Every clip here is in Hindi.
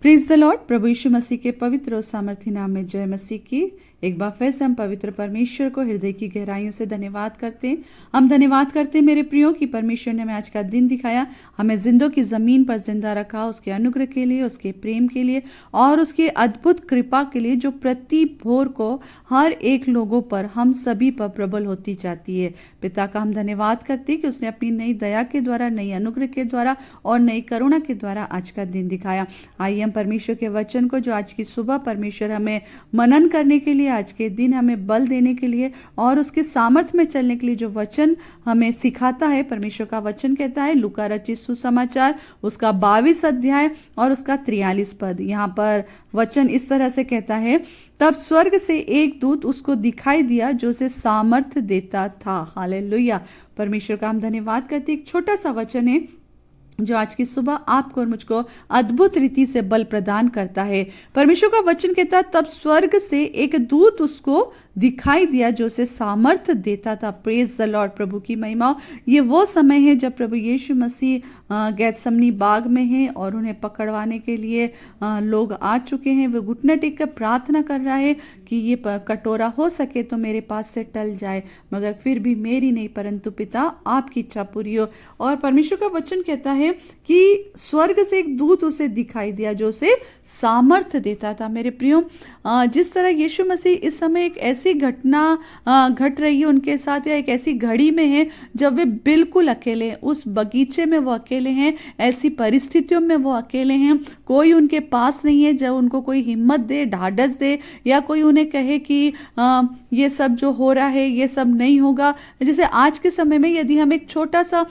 Praise the Lord. प्रभु यीशु मसीह के पवित्र और सामर्थी नाम में जय मसीह की। एक बार फिर से हम पवित्र परमेश्वर को हृदय की गहराइयों से धन्यवाद करते हैं। हम धन्यवाद करते हैं मेरे प्रियो कि परमेश्वर ने हमें आज का दिन दिखाया, हमें जिंदों की जमीन पर जिंदा रखा, उसके अनुग्रह के लिए, उसके प्रेम के लिए और उसकी अद्भुत कृपा के लिए, जो प्रति भोर को हर एक लोगों पर, हम सभी पर प्रबल होती जाती है। पिता का हम धन्यवाद करते हैं कि उसने अपनी नई दया के द्वारा, नई अनुग्रह के द्वारा और नई करुणा के द्वारा आज का दिन दिखाया। आइए हम परमेश्वर के वचन को, जो आज की सुबह परमेश्वर हमें मनन करने के लिए, आज के दिन हमें बल देने के लिए और उसके सामर्थ्य में चलने के लिए जो वचन हमें सिखाता है, परमेश्वर का वचन कहता है लूका रचित सुसमाचार उसका 22 अध्याय और उसका 43 पद। यहाँ पर वचन इस तरह से कहता है, तब स्वर्ग से एक दूत उसको दिखाई दिया जो उसे सामर्थ्य देता था। हालेलुया। परमेश्वर का हम धन्यवाद करते हैं। एक छोटा सा वचन है जो आज की सुबह आपको और मुझको अद्भुत रीति से बल प्रदान करता है। परमेश्वर का वचन कहता है, तब स्वर्ग से एक दूत उसको दिखाई दिया जो उसे सामर्थ्य देता था। Praise the Lord. प्रभु की महिमा। ये वो समय है जब प्रभु यीशु मसीह गेत्समनी बाग में हैं और उन्हें पकड़वाने के लिए लोग आ चुके हैं। वे घुटने टेक कर प्रार्थना कर रहा है कि ये कटोरा हो सके तो मेरे पास से टल जाए, मगर फिर भी मेरी नहीं परंतु पिता आपकी इच्छा पूरी हो। और परमेश्वर का वचन कहता है कि स्वर्ग से एक दूत उसे दिखाई दिया जो उसे सामर्थ्य देता था। मेरे प्रियो, जिस तरह यीशु मसीह इस समय एक ऐसी घटना घट रही है उनके साथ, या एक ऐसी घड़ी में है जब वे बिल्कुल अकेले हैं, उस बगीचे में वो अकेले हैं, ऐसी परिस्थितियों में वो अकेले हैं, कोई उनके पास नहीं है जब उनको कोई हिम्मत दे, ढाढ़स दे, या कोई उन्हें कहे कि ये सब जो हो रहा है ये सब नहीं होगा। जैसे आज के समय में यदि हम एक छोटा सा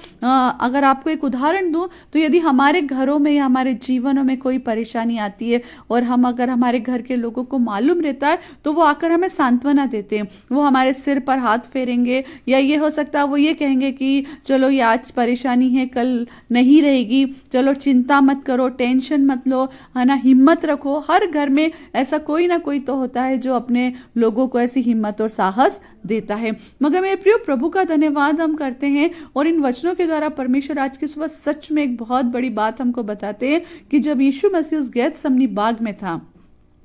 अगर आपको एक उदाहरण दूं, तो यदि हमारे घरों में या हमारे जीवनों में कोई परेशानी आती है और हम अगर हमारे घर के लोगों को मालूम रहता है तो वो आकर हमें सांत्वना देते हैं, वो हमारे सिर पर हाथ फेरेंगे, या ये हो सकता है वो ये कहेंगे कि चलो ये आज परेशानी है कल नहीं रहेगी, चलो चिंता मत करो, टेंशन मत लो, है ना, हिम्मत रखो। हर घर में ऐसा कोई ना कोई तो होता है जो अपने लोगों को ऐसी हिम्मत और साहस देता है। मगर मेरे प्रिय, प्रभु का धन्यवाद हम करते हैं और इन वचनों के द्वारा परमेश्वर आज की सुबह सच में एक बहुत बड़ी बात हमको बताते हैं कि जब यीशु मसीह उस गेत्समनी बाग में था,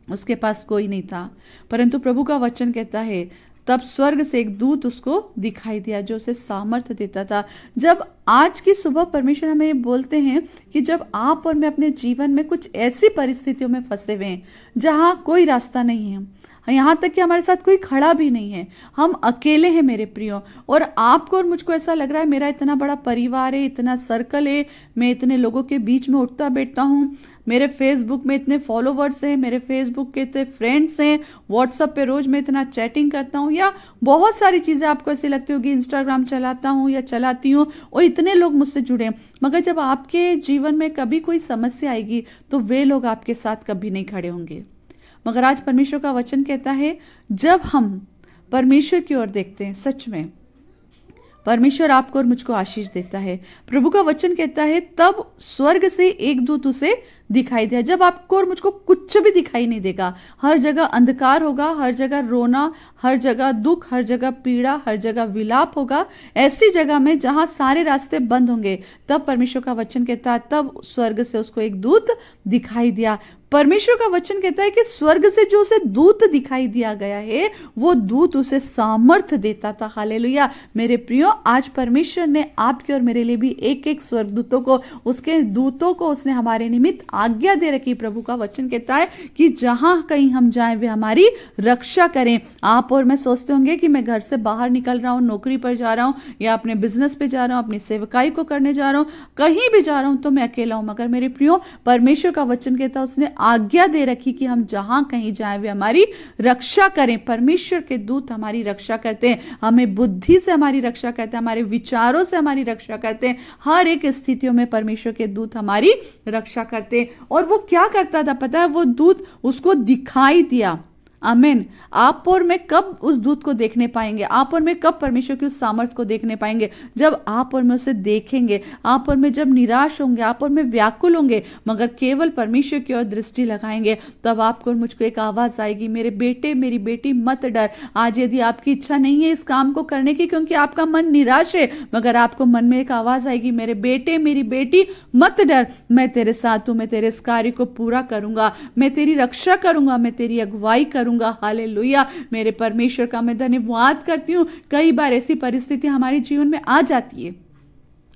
उसके पास कोई नहीं था, परंतु प्रभु का वचन कहता है तब स्वर्ग से एक दूत उसको दिखाई दिया जो उसे सामर्थ्य देता था। जब आज की सुबह परमेश्वर हमें बोलते हैं कि जब आप और मैं अपने जीवन में कुछ ऐसी परिस्थितियों में फंसे हुए हैं जहां कोई रास्ता नहीं है, यहाँ तक कि हमारे साथ कोई खड़ा भी नहीं है, हम अकेले हैं मेरे प्रियो, और आपको और मुझको ऐसा लग रहा है मेरा इतना बड़ा परिवार है, इतना सर्कल है, मैं इतने लोगों के बीच में उठता बैठता हूँ, मेरे फेसबुक में इतने फॉलोवर्स हैं, मेरे फेसबुक के इतने फ्रेंड्स हैं, व्हाट्सएप पे रोज मैं इतना चैटिंग करता हूँ, या बहुत सारी चीज़ें आपको ऐसी लगती होगी, इंस्टाग्राम चलाता हूँ या चलाती हूँ और इतने लोग मुझसे जुड़े हैं। मगर जब आपके जीवन में कभी कोई समस्या आएगी तो वे लोग आपके साथ कभी नहीं खड़े होंगे। मगर आज परमेश्वर का वचन कहता है जब हम परमेश्वर की ओर देखते हैं, सच में परमेश्वर आपको और मुझको आशीष देता है। प्रभु का वचन कहता है तब स्वर्ग से एक दूत उसे दिखाई दिया। जब आपको और मुझको कुछ भी दिखाई नहीं देगा, हर जगह अंधकार होगा, हर जगह रोना, हर जगह दुख, हर जगह पीड़ा, हर जगह विलाप होगा, ऐसी जगह में जहां सारे रास्ते बंद होंगे, तब परमेश्वर का वचन कहता है तब स्वर्ग से उसको एक दूत दिखाई दिया। परमेश्वर का वचन कहता है कि स्वर्ग से जो उसे दूत दिखाई दिया गया है वो दूत उसे सामर्थ्य देता था। हालेलुया। मेरे प्रियो, आज परमेश्वर ने आपके और मेरे लिए भी एक एक स्वर्गदूतों को, उसके दूतों को उसने हमारे निमित्त आज्ञा दे रखी। प्रभु का वचन कहता है कि जहां कहीं हम जाएं वे हमारी रक्षा करें। आप और मैं सोचते होंगे कि मैं घर से बाहर निकल रहा हूं, नौकरी पर जा रहा हूं या अपने बिजनेस पे जा रहा हूं, अपनी सेवकाई को करने जा रहा हूं, कहीं भी जा रहा हूं तो मैं अकेला हूं। मगर मेरे प्रियो, परमेश्वर का वचन कहता है उसने आज्ञा दे रखी कि हम जहां कहीं जाएं वे हमारी रक्षा करें। परमेश्वर के दूत हमारी रक्षा करते हैं, हमें बुद्धि से हमारी रक्षा करते हैं, हमारे विचारों से हमारी रक्षा करते हैं। हर एक स्थितियों में परमेश्वर के दूत हमारी रक्षा करते हैं। और वो क्या करता था पता है? वो दूत उसको दिखाई दिया। आमीन। आप और मैं कब उस दूत को देखने पाएंगे? आप और मैं कब परमेश्वर की उस सामर्थ को देखने पाएंगे? जब आप और मैं उसे देखेंगे, आप और मैं जब निराश होंगे, आप और मैं व्याकुल होंगे, मगर केवल परमेश्वर की ओर दृष्टि लगाएंगे, तब आपको और मुझको एक आवाज आएगी, मेरे बेटे मेरी बेटी मत डर। आज यदि आपकी इच्छा नहीं है इस काम को करने की क्योंकि आपका मन निराश है, मगर आपको मन में एक आवाज आएगी, मेरे बेटे मेरी बेटी मत डर, मैं तेरे साथ हूं, मैं तेरे इस कार्य को पूरा करूंगा, मैं तेरी रक्षा करूंगा, मैं तेरी अगुवाई करूंगा। हालेलुया। मेरे परमेश्वर का मैं धन्यवाद करती हूँ। कई बार ऐसी परिस्थिति हमारे जीवन में आ जाती है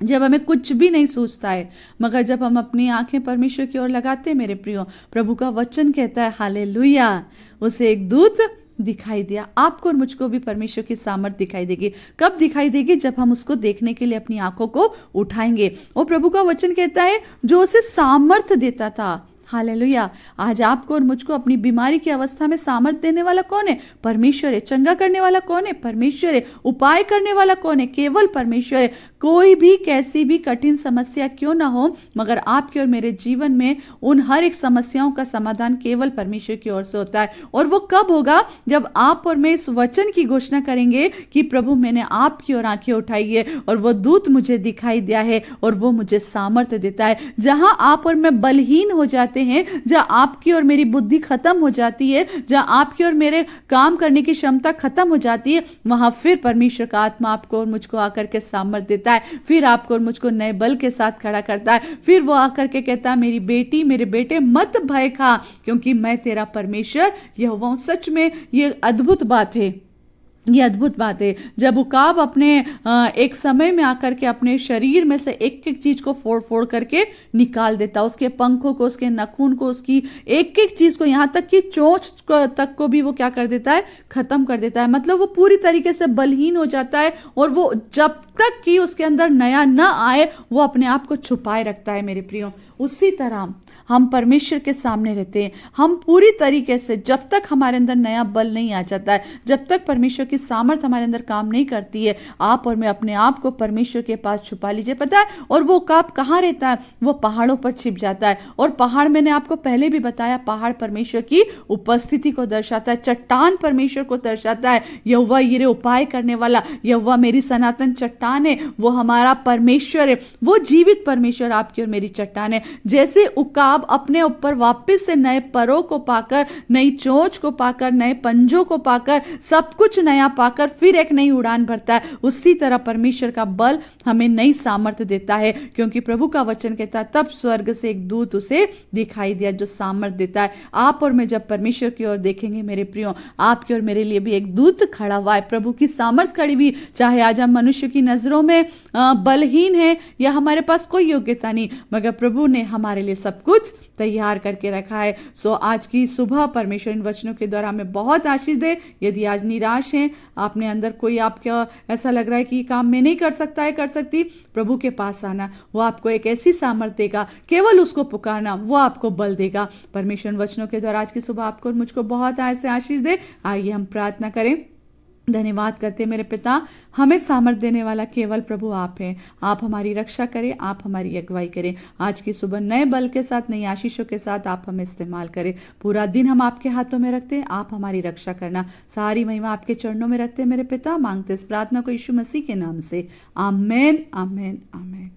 जब हमें कुछ भी नहीं सूझता है, मगर जब हम अपनी आंखें परमेश्वर की ओर लगाते हैं मेरे प्रियो, प्रभु का वचन कहता है हालेलुया, उसे एक दूत दिखाई दिया। आपको और मुझको भी परमेश्वर की सामर्थ दिखाई देगी। कब दिखाई देगी? जब हम उसको देखने के लिए अपनी आंखों को उठाएंगे। और प्रभु का वचन कहता है जो उसे सामर्थ देता था। हालेलुया। आज आपको और मुझको अपनी बीमारी की अवस्था में सामर्थ देने वाला कौन है? परमेश्वर है। चंगा करने वाला कौन है? परमेश्वर है। उपाय करने वाला कौन है? केवल परमेश्वर है। कोई भी कैसी भी कठिन समस्या क्यों ना हो, मगर आपके और मेरे जीवन में उन हर एक समस्याओं का समाधान केवल परमेश्वर की ओर से होता है। और वो कब होगा? जब आप और मैं इस वचन की घोषणा करेंगे कि प्रभु मैंने आपकी ओर आंखें उठाई है और वो दूत मुझे दिखाई दिया है और वो मुझे सामर्थ्य देता है। जहां आप और मैं बलहीन हो जाते हैं, जहां आपकी और मेरी बुद्धि खत्म हो जाती है, जहां आपकी और मेरे काम करने की क्षमता खत्म हो जाती है, वहां फिर परमेश्वर का आत्मा आपको और मुझको आकर के सामर्थ्य देता है। फिर आपको और मुझको नए बल के साथ खड़ा करता है। फिर वो आकर के कहता है मेरी बेटी मेरे बेटे मत भय खा, क्योंकि मैं तेरा परमेश्वर यहोवा हूं। सच में ये अद्भुत बात है। ये अद्भुत बात है जब उकाब अपने एक समय में आकर के अपने शरीर में से एक एक चीज को फोड़ फोड़ करके निकाल देता, उसके पंखों को, उसके नखून को, उसकी एक एक चीज को, यहां तक कि चोंच तक को भी वो क्या कर देता है? खत्म कर देता है। मतलब वो पूरी तरीके से बलहीन हो जाता है और वो जब तक कि उसके अंदर नया न आए वो अपने आप को छुपाए रखता है मेरे प्रियो। उसी तरह हम परमेश्वर के सामने रहते हैं। हम पूरी तरीके से जब तक हमारे अंदर नया बल नहीं आ जाता है, जब तक परमेश्वर की सामर्थ हमारे अंदर काम नहीं करती है, आप और मैं अपने आप को परमेश्वर के पास छुपा लीजिए। पता है? और वो काप कहाँ रहता है? वो पहाड़ों पर छिप जाता है। और पहाड़, मैंने आपको पहले भी बताया, पहाड़ परमेश्वर की उपस्थिति को दर्शाता है। चट्टान परमेश्वर को दर्शाता है। यहोवा यिरे, उपाय करने वाला, यहोवा मेरी सनातन चट्टान है, वो हमारा परमेश्वर है, वो जीवित परमेश्वर आपकी और मेरी चट्टान है। जैसे उकाब अपने ऊपर वापस से नए परों को पाकर, नई चोंच को पाकर, नए पंजों को पाकर, सब कुछ नया पाकर फिर एक नई उड़ान भरता है, उसी तरह परमेश्वर का बल हमें नई सामर्थ्य देता है। क्योंकि प्रभु का वचन कहता है तब स्वर्ग से एक दूत उसे दिखाई दिया जो सामर्थ्य देता है। आप और मैं जब परमेश्वर की ओर देखेंगे मेरे प्रियो, आपकी और मेरे लिए भी एक दूत खड़ा हुआ है, प्रभु की सामर्थ्य खड़ी हुई। चाहे आज हम मनुष्य की नजरों में बलहीन है या हमारे पास कोई योग्यता नहीं, मगर प्रभु ने हमारे लिए सब कुछ तैयार करके रखा है। सो आज की सुबह परमेश्वर इन वचनों के द्वारा हमें बहुत आशीष दे। यदि आज निराश हैं, आपने अंदर कोई आपका ऐसा लग रहा है कि ये काम मैं नहीं कर सकता है, कर सकती, प्रभु के पास आना, वो आपको एक ऐसी सामर्थ्य देगा। केवल उसको पुकारना, वो आपको बल देगा। परमेश्वर वचनों के द्वारा आज की सुबह आपको और मुझको बहुत ऐसे आशीष दे। आइए हम प्रार्थना करें। धन्यवाद करते मेरे पिता, हमें सामर्थ देने वाला केवल प्रभु आप हैं। आप हमारी रक्षा करें, आप हमारी अगुवाई करें। आज की सुबह नए बल के साथ, नई आशीषों के साथ आप हमें इस्तेमाल करें। पूरा दिन हम आपके हाथों में रखते हैं, आप हमारी रक्षा करना। सारी महिमा आपके चरणों में रखते हैं मेरे पिता। मांगते इस प्रार्थना को यीशु मसीह के नाम से, आमेन, आमेन, आमेन।